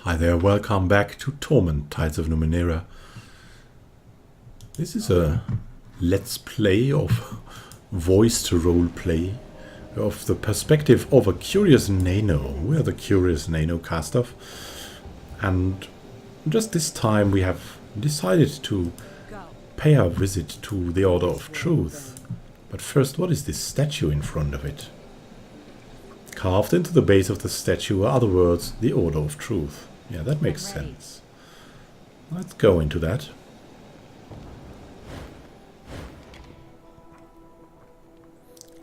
Hi there, welcome back to Torment, Tides of Numenera. This is a let's play of voiced roleplay of the perspective of a curious nano. We are the curious nano cast off, and just this time we have decided to pay our visit to the Order of Truth. But first, what is this statue in front of it? Carved into the base of the statue are the words, the Order of Truth. Yeah, that makes sense. Let's go into that.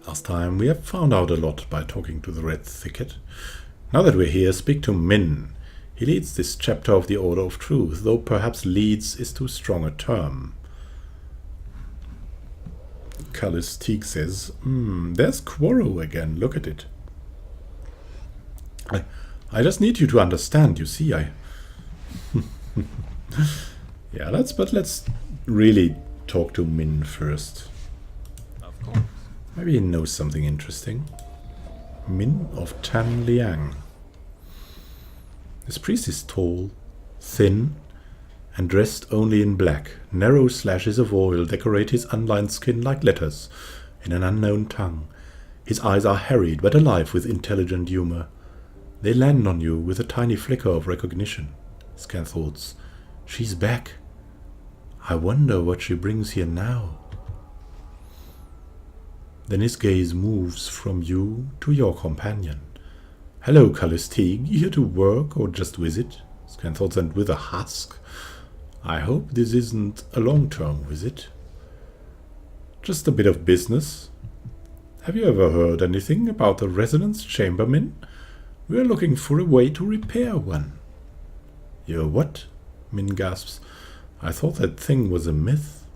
Last time we have found out a lot by talking to the Red Thicket. Now that we're here, speak to Min. He leads this chapter of the Order of Truth, though perhaps leads is too strong a term. Teague says, there's Quarrow again, look at it. I just need you to understand, you see, yeah, let's really talk to Min first. Of course. Maybe he knows something interesting. Min of Tan Liang. This priest is tall, thin, and dressed only in black. Narrow slashes of oil decorate his unlined skin like letters in an unknown tongue. His eyes are harried but alive with intelligent humor. They land on you with a tiny flicker of recognition. Scan thoughts. She's back. I wonder what she brings here now. Then his gaze moves from you to your companion. Hello, Teague. Here to work or just visit? Scan thoughts, and with a husk. I hope this isn't a long-term visit. Just a bit of business. Have you ever heard anything about the resonance chamber, Min? We're looking for a way to repair one. You're what? Min gasps. I thought that thing was a myth.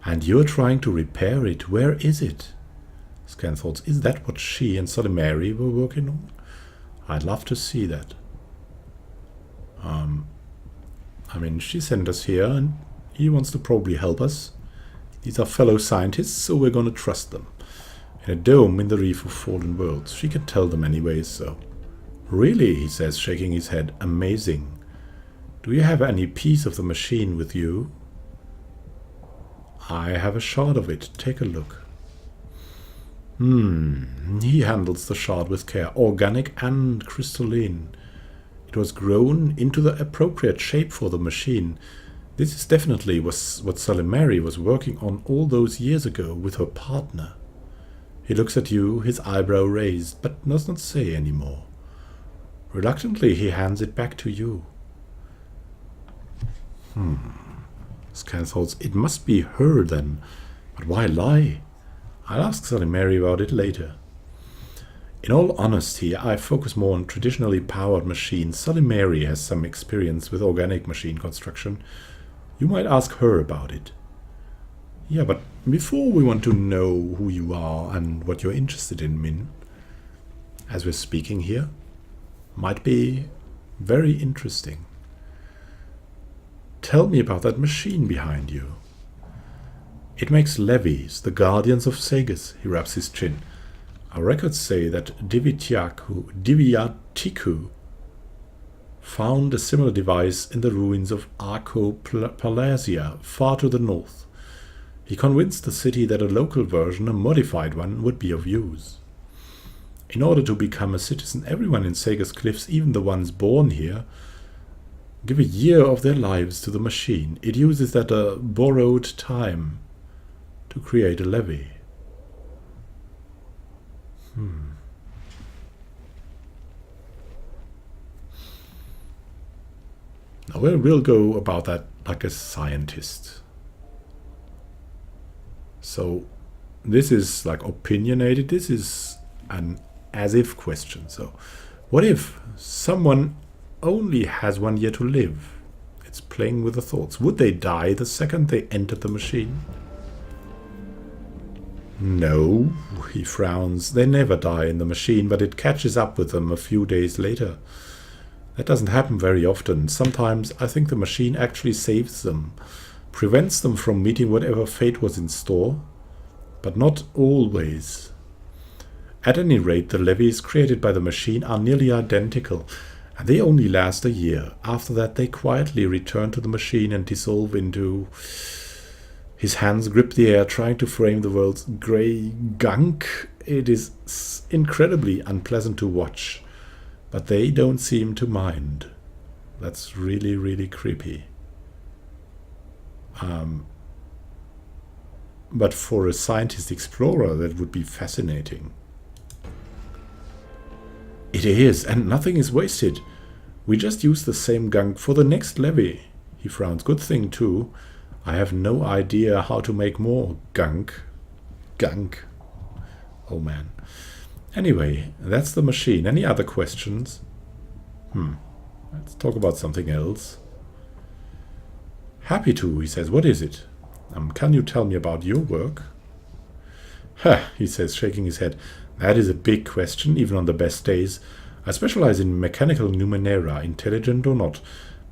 And you're trying to repair it. Where is it? Scan thoughts. Is that what she and Solimari were working on? I'd love to see that. She sent us here and he wants to probably help us. These are fellow scientists, so we're gonna trust them. In a dome in the Reef of Fallen Worlds. She can tell them anyways, so... Really, he says, shaking his head. Amazing. Do you have any piece of the machine with you? I have a shard of it. Take a look. He handles the shard with care. Organic and crystalline. It was grown into the appropriate shape for the machine. This is definitely what Solimari was working on all those years ago with her partner. He looks at you, his eyebrow raised, but does not say any more. Reluctantly, he hands it back to you. Scan thoughts. It must be her then. But why lie? I'll ask Solimari about it later. In all honesty, I focus more on traditionally powered machines. Solimari has some experience with organic machine construction. You might ask her about it. Yeah, but before we want to know who you are and what you're interested in, Min, as we're speaking here, might be very interesting. Tell me about that machine behind you. It makes levies, the guardians of Sagas. He rubs his chin. Our records say that Divyatiku found a similar device in the ruins of Arco Palasia, far to the north. He convinced the city that a local version, a modified one, would be of use. In order to become a citizen, everyone in Sagas Cliffs, even the ones born here, give a year of their lives to the machine. It uses that borrowed time to create a levy. Now we'll go about that like a scientist. So this is like opinionated. This is an as-if question. So what if someone only has 1 year to live? It's playing with the thoughts. Would they die the second they entered the machine? No, he frowns. They never die in the machine, but it catches up with them a few days later. That doesn't happen very often. Sometimes I think the machine actually saves them, prevents them from meeting whatever fate was in store, but not always. At any rate, the levies created by the machine are nearly identical, And they only last a year. After that, they quietly return to the machine and dissolve into... His hands grip the air, trying to frame the world's grey gunk. It is incredibly unpleasant to watch, but they don't seem to mind. That's really, really creepy. But for a scientist explorer, that would be fascinating. It is, and nothing is wasted. We just use the same gunk for the next levy. He frowns. Good thing, too. I have no idea how to make more gunk. Gunk. Oh, man. Anyway, that's the machine. Any other questions? Let's talk about something else. Happy to, he says. What is it? Can you tell me about your work? He says, shaking his head. That is a big question, even on the best days. I specialize in mechanical Numenera, intelligent or not,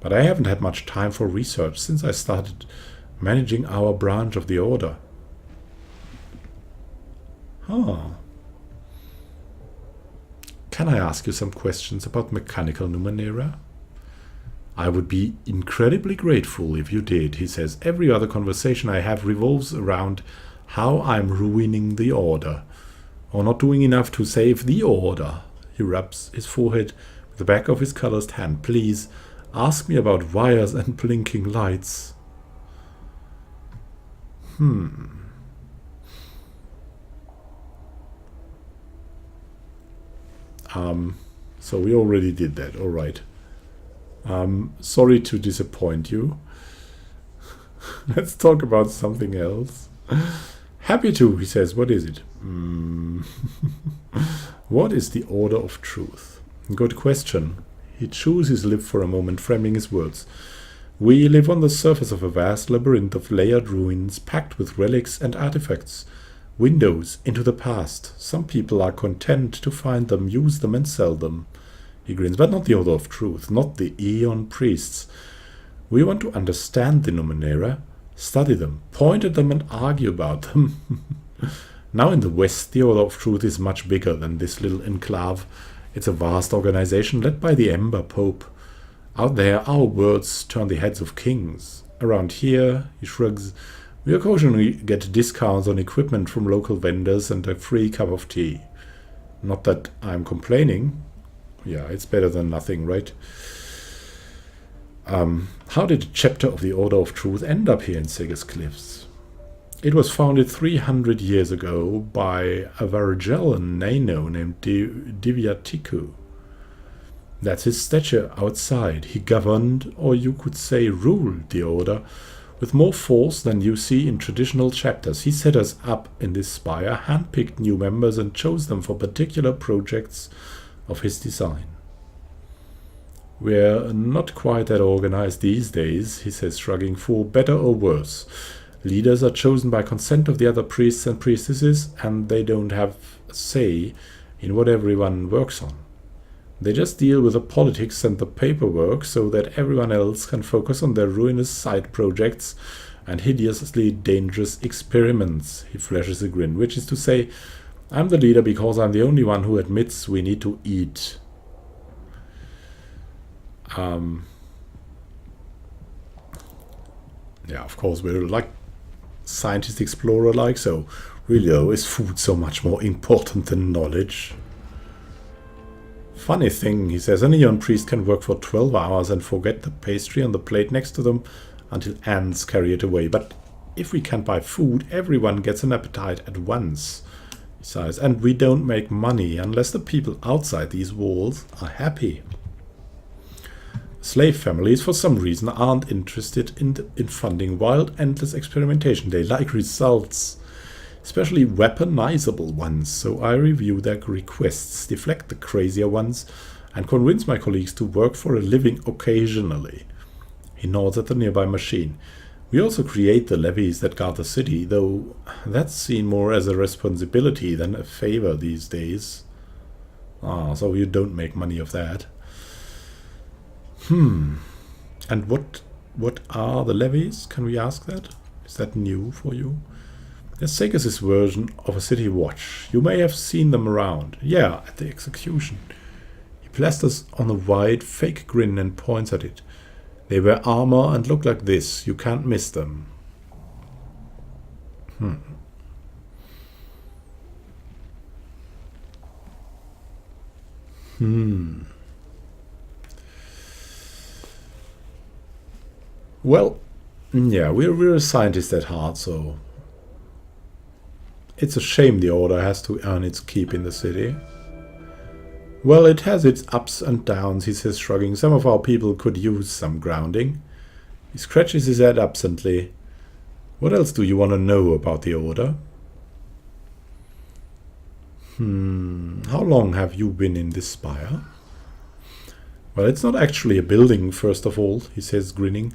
but I haven't had much time for research since I started managing our branch of the Order. Can I ask you some questions about mechanical Numenera? I would be incredibly grateful if you did, he says. Every other conversation I have revolves around how I'm ruining the Order, or not doing enough to save the Order. He rubs his forehead with the back of his calloused hand. Please, ask me about wires and blinking lights. So we already did that, all right. Sorry to disappoint you. Let's talk about something else. Happy to, he says. What is it? What is the Order of Truth? Good question. He chews his lip for a moment, framing his words. We live on the surface of a vast labyrinth of layered ruins packed with relics and artifacts. Windows into the past. Some people are content to find them, use them, and sell them. He grins. But not the Order of Truth, not the Aeon Priests. We want to understand the Numenera, study them, point at them, and argue about them. Now in the West, the Order of Truth is much bigger than this little enclave. It's a vast organization led by the Ember Pope. Out there, our words turn the heads of kings. Around here, he shrugs, we occasionally get discounts on equipment from local vendors and a free cup of tea. Not that I'm complaining. Yeah, it's better than nothing, right? How did a chapter of the Order of Truth end up here in Sega's Cliffs? It was founded 300 years ago by a Vargellan Nano named Divyatiku. That's his stature outside. He governed, or you could say ruled, the Order with more force than you see in traditional chapters. He set us up in this spire, handpicked new members, and chose them for particular projects of his design. We're not quite that organized these days, he says, shrugging, for better or worse. Leaders are chosen by consent of the other priests and priestesses, and they don't have a say in what everyone works on. They just deal with the politics and the paperwork so that everyone else can focus on their ruinous side projects and hideously dangerous experiments. He flashes a grin, which is to say, I'm the leader because I'm the only one who admits we need to eat. Yeah, of course, we're like scientist explorer like, so really though, is food so much more important than knowledge? Funny thing, he says, an Aeon priest can work for 12 hours and forget the pastry on the plate next to them until ants carry it away. But if we can't buy food, everyone gets an appetite at once. He sighs, and we don't make money unless the people outside these walls are happy. Slave families, for some reason, aren't interested in funding wild, endless experimentation. They like results, especially weaponizable ones, so I review their requests, deflect the crazier ones, and convince my colleagues to work for a living occasionally. He nods at the nearby machine. We also create the levies that guard the city, though that's seen more as a responsibility than a favor these days. So you don't make money of that. And what are the levies? Can we ask that? Is that new for you? There's Sega's version of a city watch. You may have seen them around. Yeah, at the execution. He plasters on a wide, fake grin and points at it. They wear armor and look like this. You can't miss them. Well, yeah, we're a scientist at heart, so it's a shame the Order has to earn its keep in the city. Well, it has its ups and downs, he says, shrugging. Some of our people could use some grounding. He scratches his head absently. What else do you want to know about the Order? How long have you been in this spire? Well, it's not actually a building, first of all, he says, grinning.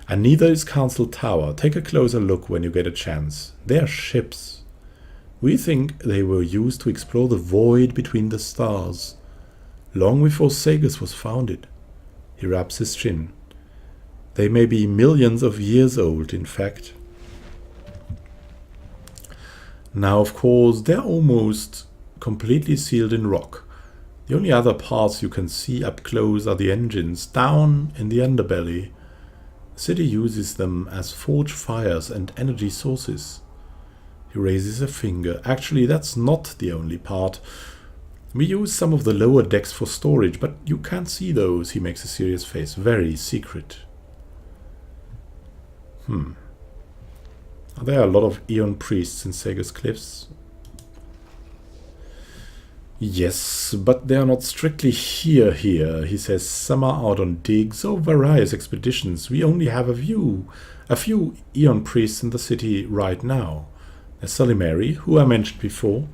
And neither is Council Tower. Take a closer look when you get a chance. They're ships. We think they were used to explore the void between the stars, long before Sagus was founded. He rubs his chin. They may be millions of years old, in fact. Now, of course, they're almost completely sealed in rock. The only other parts you can see up close are the engines, down in the underbelly. The city uses them as forge fires and energy sources. He raises a finger. Actually, that's not the only part. We use some of the lower decks for storage, but you can't see those. He makes a serious face. Very secret. Are there a lot of Eon priests in Sagus Cliffs? Yes, but they are not strictly here. He says. Some are out on digs or various expeditions. We only have a few Eon priests in the city right now. There's Salimeri, who I mentioned before.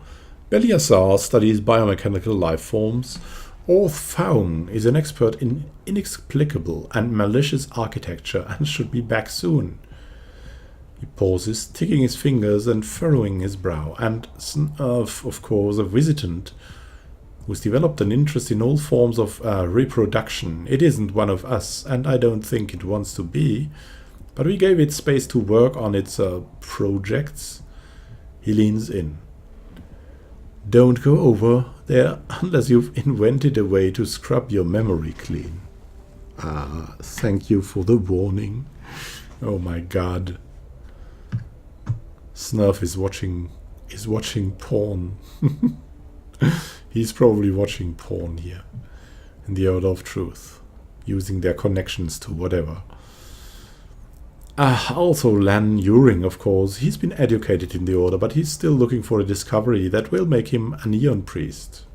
Beliasar studies biomechanical life forms. Orth Faung is an expert in inexplicable and malicious architecture and should be back soon. He pauses, ticking his fingers and furrowing his brow. And of course, a visitant who's developed an interest in all forms of reproduction. It isn't one of us, and I don't think it wants to be, but we gave it space to work on its projects. He leans in. Don't go over there unless you've invented a way to scrub your memory clean. Thank you for the warning. Oh my god. Snurf is watching porn. He's probably watching porn here in the Order of Truth, using their connections to whatever. Also Lan Yuring, of course. He's been educated in the Order, but he's still looking for a discovery that will make him an Eon priest.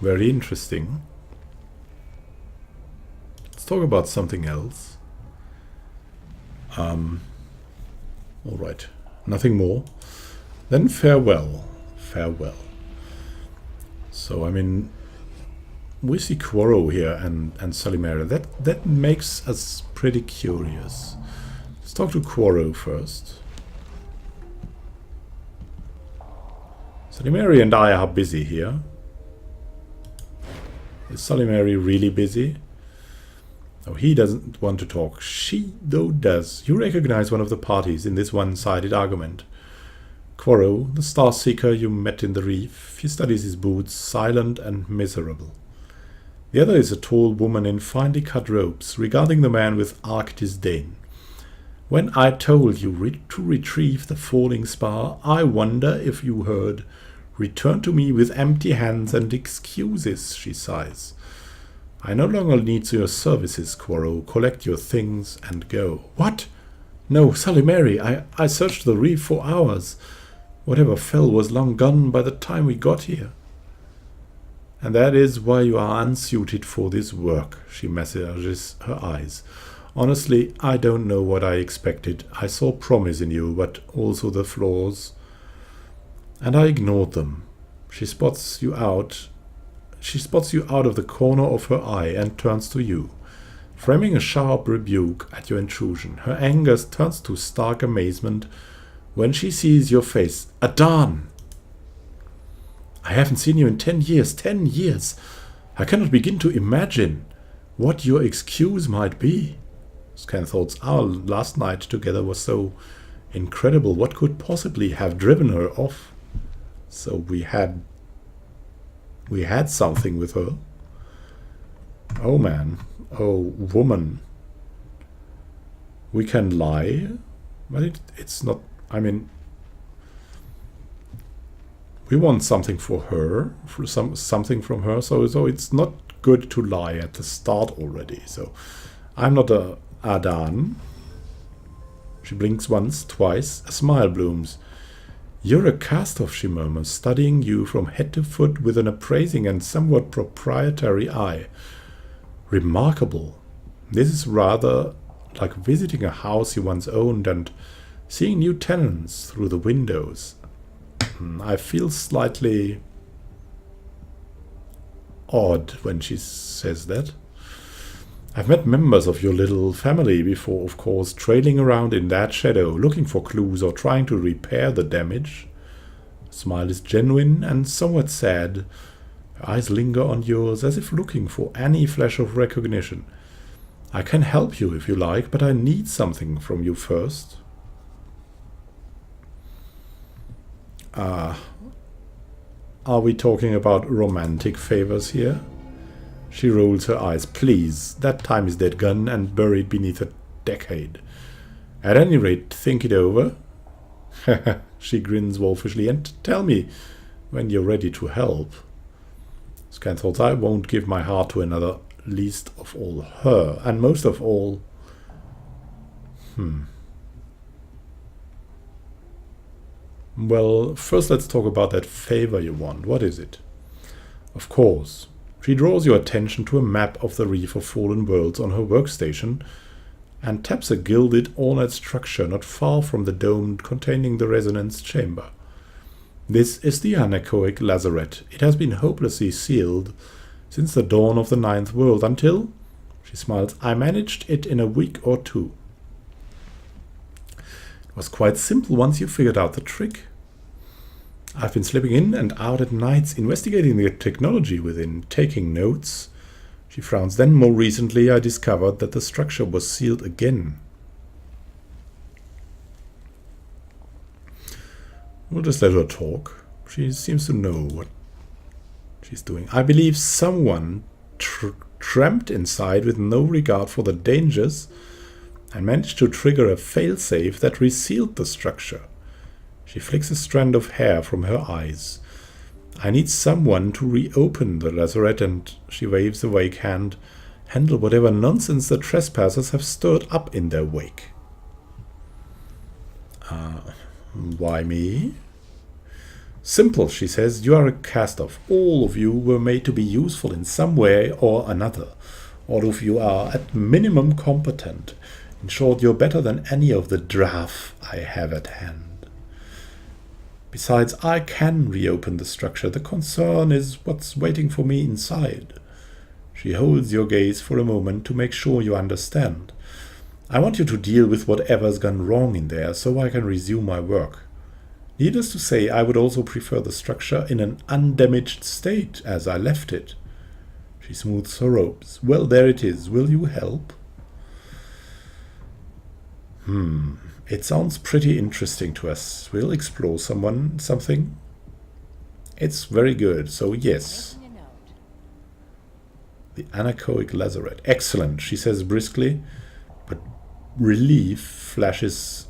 Very interesting. Let's talk about something else. Alright, nothing more. Then farewell. Farewell. So, I mean, we see Quoro here and Salimera. That makes us pretty curious. Let's talk to Quoro first. Salimeri and I are busy here. Is Salimeri really busy? Oh, he doesn't want to talk. She, though, does. You recognize one of the parties in this one-sided argument. Quoro, the star seeker you met in the reef. He studies his boots, silent and miserable. The other is a tall woman in finely cut robes, regarding the man with arch disdain. When I told you to retrieve the falling spar, I wonder if you heard. Return to me with empty hands and excuses, she sighs. I no longer need your services, Quoro. Collect your things and go. What? No, Salimeri, I searched the reef for hours. Whatever fell was long gone by the time we got here. And that is why you are unsuited for this work, she massages her eyes. Honestly, I don't know what I expected. I saw promise in you, but also the flaws. And I ignored them. She spots you out of the corner of her eye and turns to you, framing a sharp rebuke at your intrusion. Her anger turns to stark amazement when she sees your face. Adan! I haven't seen you in 10 years. 10 years! I cannot begin to imagine what your excuse might be. Scanthol's hour last night together was so incredible. What could possibly have driven her off? So we had We had something with her. Oh man. Oh woman. We can lie, but it's not... I mean... We want something for her, for something from her, so it's not good to lie at the start already. So I'm not a Adan. She blinks once, twice, a smile blooms. You're a cast-off, she murmurs, studying you from head to foot with an appraising and somewhat proprietary eye. Remarkable. This is rather like visiting a house you once owned and seeing new tenants through the windows. I feel slightly odd when she says that. I've met members of your little family before, of course, trailing around in that shadow, looking for clues or trying to repair the damage. The smile is genuine and somewhat sad. Her eyes linger on yours as if looking for any flash of recognition. I can help you if you like, but I need something from you first. Are we talking about romantic favors here? She rolls her eyes. Please, that time is dead gone and buried beneath a decade. At any rate, think it over. She grins wolfishly. And tell me when you're ready to help. Scan thoughts. I won't give my heart to another, least of all her, and most of all... Well, first let's talk about that favor you want. What is it? Of course. She draws your attention to a map of the Reef of Fallen Worlds on her workstation and taps a gilded, ornate structure not far from the dome containing the resonance chamber. This is the anechoic lazaret. It has been hopelessly sealed since the dawn of the Ninth World until, she smiles, I managed it in a week or two. It was quite simple once you figured out the trick. I've been slipping in and out at nights, investigating the technology within, taking notes. She frowns. Then, more recently, I discovered that the structure was sealed again. We'll just let her talk. She seems to know what she's doing. I believe someone tramped inside with no regard for the dangers and managed to trigger a failsafe that resealed the structure. She flicks a strand of hair from her eyes. I need someone to reopen the lazaret, and she waves a vague hand. Handle whatever nonsense the trespassers have stirred up in their wake. Why me? Simple, she says. You are a cast-off. All of you were made to be useful in some way or another. All of you are at minimum competent. In short, you're better than any of the draff I have at hand. Besides, I can reopen the structure. The concern is what's waiting for me inside. She holds your gaze for a moment to make sure you understand. I want you to deal with whatever's gone wrong in there so I can resume my work. Needless to say, I would also prefer the structure in an undamaged state as I left it. She smooths her robes. Well, there it is. Will you help? It sounds pretty interesting to us. We'll explore something. It's very good, so yes. The anechoic lazaret. Excellent, she says briskly, but relief flashes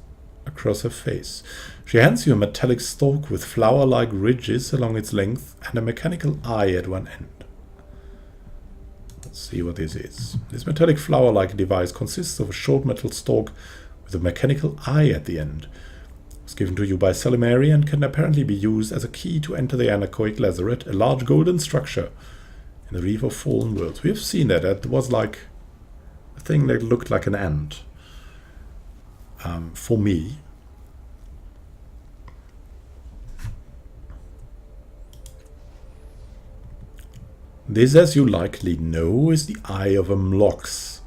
across her face. She hands you a metallic stalk with flower-like ridges along its length and a mechanical eye at one end. Let's see what this is. This metallic flower-like device consists of a short metal stalk with a mechanical eye at the end. It was given to you by Salimari and can apparently be used as a key to enter the anechoic lazaret, a large golden structure in the Reef of Fallen Worlds. We have seen that. That was like a thing that looked like an ant. For me. This, as you likely know, is the Eye of Mlox,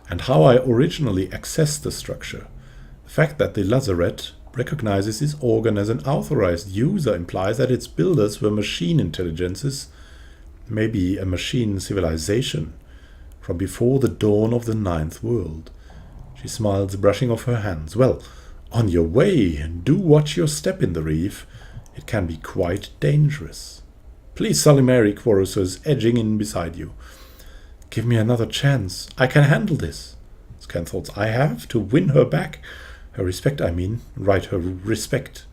and how I originally accessed the structure. The fact that the lazaret recognizes this organ as an authorized user implies that its builders were machine intelligences, maybe a machine civilization, from before the dawn of the Ninth World. She smiles, brushing off her hands. Well, on your way, do watch your step in the reef. It can be quite dangerous. Please, Salimari, Quoro says, edging in beside you. Give me another chance. I can handle this. Scan thoughts. I have to win her back. Her respect, I mean. Right, her respect.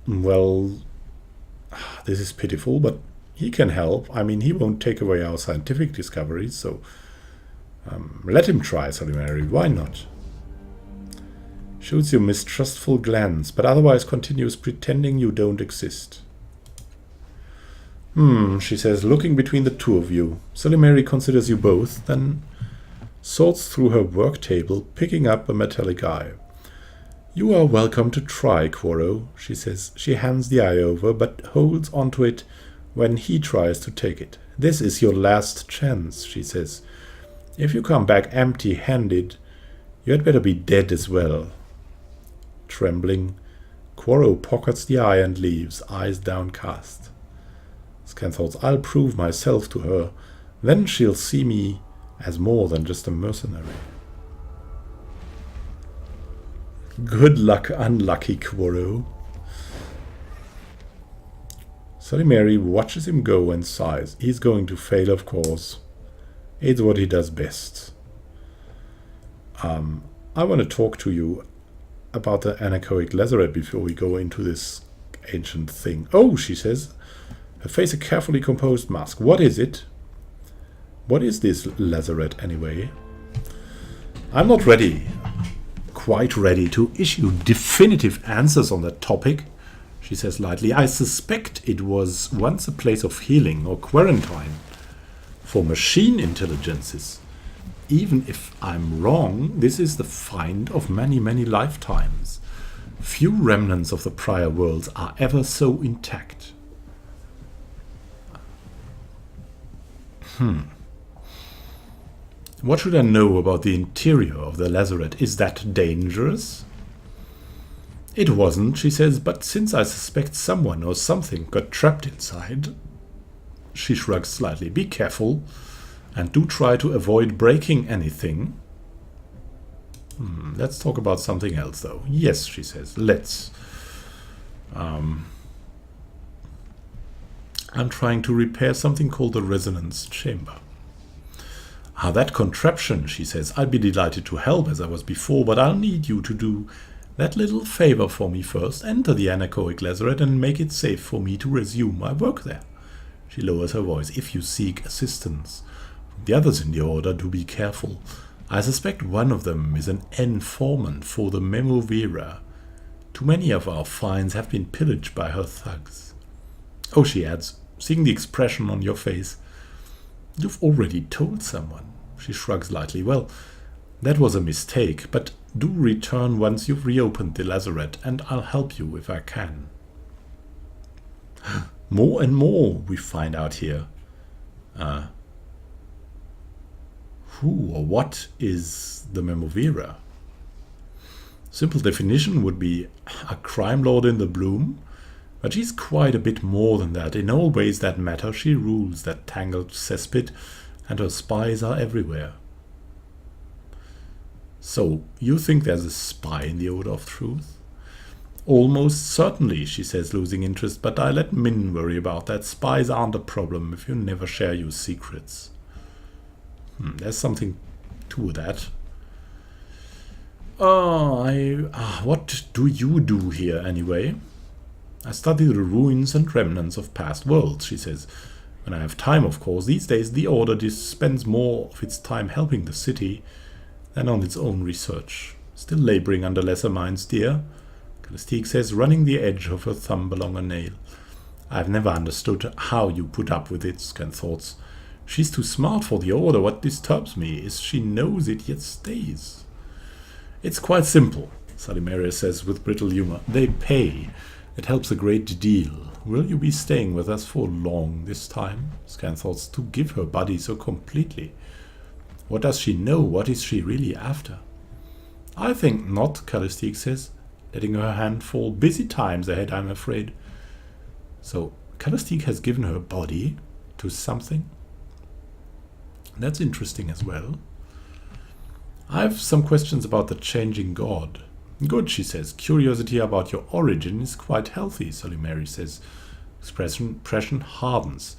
Well, this is pitiful, but he can help. I mean, he won't take away our scientific discoveries, so let him try, Salimari. Why not? Shoots you a mistrustful glance, but otherwise continues pretending you don't exist. She says, looking between the two of you. Salimari considers you both, then sorts through her work table, picking up a metallic eye. You are welcome to try, Quoro, she says. She hands the eye over, but holds onto it when he tries to take it. This is your last chance, she says. If you come back empty-handed, you had better be dead as well. Trembling, Quoro pockets the eye and leaves, eyes downcast. Scan thoughts, I'll prove myself to her. Then she'll see me as more than just a mercenary. Good luck, unlucky Quoro. Salimari watches him go and sighs. He's going to fail, of course. It's what he does best. I want to talk to you about the anechoic lazarette before we go into this ancient thing. Oh, she says, her face a carefully composed mask. What is it? What is this lazarette anyway? I'm not quite ready to issue definitive answers on that topic, she says lightly. I suspect it was once a place of healing or quarantine for machine intelligences. Even if I'm wrong, this is the find of many, many lifetimes. Few remnants of the prior worlds are ever so intact. What should I know about the interior of the lazarette? Is that dangerous? It wasn't, she says, but since I suspect someone or something got trapped inside... She shrugs slightly. Be careful, and do try to avoid breaking anything. Let's talk about something else, though. Yes, she says, let's. I'm trying to repair something called the resonance chamber. That contraption, she says. I'd be delighted to help as I was before, but I'll need you to do that little favor for me first. Enter the anechoic lazarette and make it safe for me to resume my work there. She lowers her voice. If you seek assistance from the others in the order, do be careful. I suspect one of them is an informant for the Numenera. Too many of our finds have been pillaged by her thugs. Oh, she adds, seeing the expression on your face, you've already told someone. She shrugs lightly. Well, that was a mistake, but do return once you've reopened the lazarette, and I'll help you if I can. More and more we find out here. Who or what is the Numenera? Simple definition would be a crime lord in the bloom, but she's quite a bit more than that. In all ways that matter, she rules that tangled cesspit, and her spies are everywhere. So, you think there's a spy in the Order of Truth? Almost certainly, she says, losing interest, but I let Min worry about that. Spies aren't a problem if you never share your secrets. There's something to that. What do you do here, anyway? I study the ruins and remnants of past worlds, she says. When I have time, of course. These days, the Order spends more of its time helping the city than on its own research. Still laboring under lesser minds, dear. Callistique says, running the edge of her thumb along a nail. I've never understood how you put up with it, Scan thoughts. She's too smart for the Order. What disturbs me is she knows it yet stays. It's quite simple, Salimari says with brittle humor. They pay. It helps a great deal. Will you be staying with us for long this time? Scan thoughts, to give her body so completely. What does she know? What is she really after? I think not, Callistique says, letting her hand fall. Busy times ahead, I'm afraid. So, Callistique has given her body to something? That's interesting as well. I have some questions about the changing god. Good, she says. Curiosity about your origin is quite healthy, Solimary says. Expression hardens.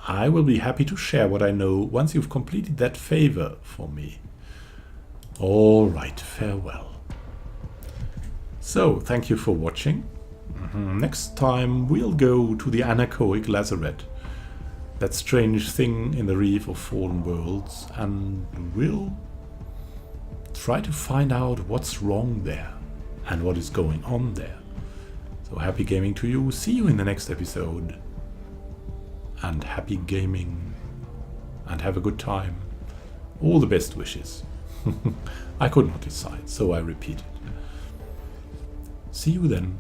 I will be happy to share what I know once you've completed that favor for me. All right, farewell. So, thank you for watching. Next time we'll go to the anechoic lazaret, that strange thing in the Reef of Fallen Worlds, and we'll try to find out what's wrong there and what is going on there. So happy gaming to you. See you in the next episode. And happy gaming. And have a good time. All the best wishes. I could not decide, so I repeated. See you then.